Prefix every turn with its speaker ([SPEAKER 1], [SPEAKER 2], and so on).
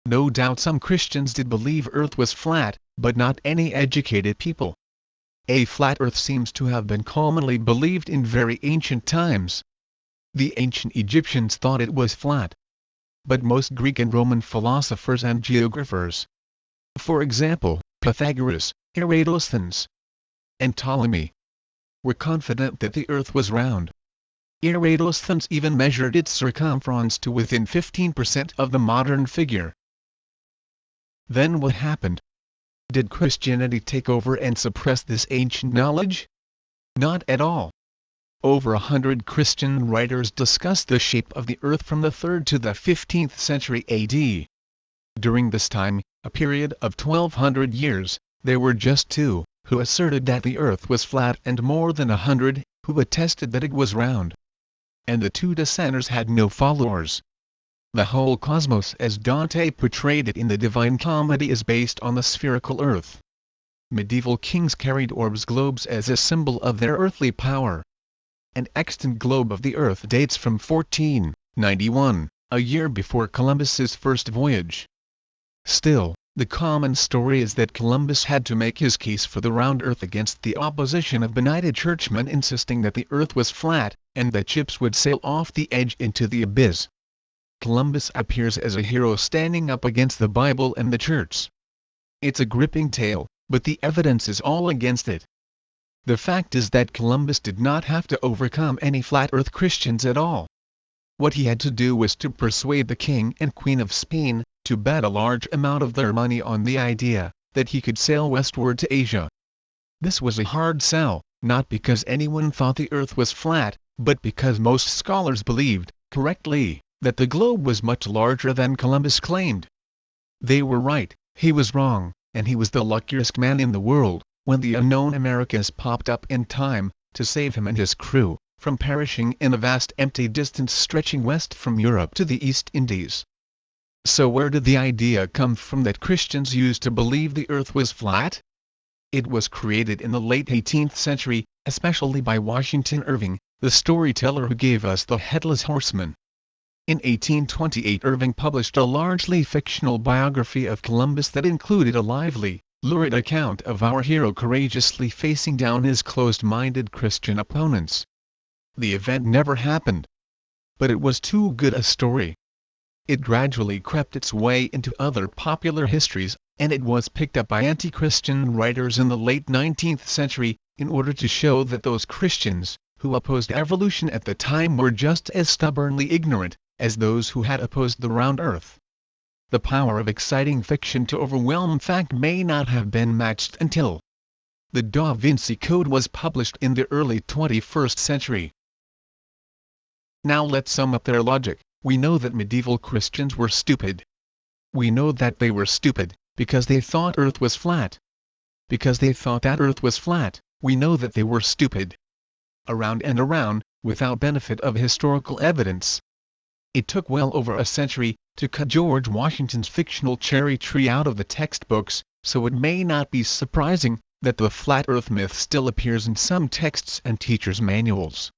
[SPEAKER 1] No doubt some Christians did believe Earth was flat, but not any educated people. A flat Earth seems to have been commonly believed in very ancient times. The ancient Egyptians thought it was flat. But most Greek and Roman philosophers and geographers, for example, Pythagoras, Eratosthenes, and Ptolemy, were confident that the Earth was round. Eratosthenes even measured its circumference to within 15% of the modern figure. Then what happened? Did Christianity take over and suppress this ancient knowledge? Not at all. Over 100 Christian writers discussed the shape of the Earth from the 3rd to the 15th century AD. During this time, a period of 1200 years, there were just 2 who asserted that the Earth was flat and more than 100 who attested that it was round. And the 2 dissenters had no followers. The whole cosmos as Dante portrayed it in the Divine Comedy is based on the spherical Earth. Medieval kings carried orbs globes as a symbol of their earthly power. An extant globe of the Earth dates from 1491, a year before Columbus's first voyage. Still, the common story is that Columbus had to make his case for the round Earth against the opposition of benighted churchmen insisting that the Earth was flat, and that ships would sail off the edge into the abyss. Columbus appears as a hero standing up against the Bible and the Church. It's a gripping tale, but the evidence is all against it. The fact is that Columbus did not have to overcome any flat Earth Christians at all. What he had to do was to persuade the King and Queen of Spain to bet a large amount of their money on the idea that he could sail westward to Asia. This was a hard sell, not because anyone thought the Earth was flat, but because most scholars believed, correctly, that the globe was much larger than Columbus claimed. They were right, he was wrong, and he was the luckiest man in the world, when the unknown Americas popped up in time, to save him and his crew, from perishing in a vast empty distance stretching west from Europe to the East Indies. So where did the idea come from that Christians used to believe the Earth was flat? It was created in the late 18th century, especially by Washington Irving, the storyteller who gave us The Headless Horseman. In 1828 Irving published a largely fictional biography of Columbus that included a lively, lurid account of our hero courageously facing down his closed-minded Christian opponents. The event never happened. But it was too good a story. It gradually crept its way into other popular histories, and it was picked up by anti-Christian writers in the late 19th century, in order to show that those Christians, who opposed evolution at the time were just as stubbornly ignorant, as those who had opposed the round Earth. The power of exciting fiction to overwhelm fact may not have been matched until the Da Vinci Code was published in the early 21st century. Now let's sum up their logic. We know that medieval Christians were stupid. We know that they were stupid, because they thought Earth was flat. Because they thought that Earth was flat, we know that they were stupid. Around and around, without benefit of historical evidence. It took well over a century to cut George Washington's fictional cherry tree out of the textbooks, so it may not be surprising that the flat Earth myth still appears in some texts and teachers' manuals.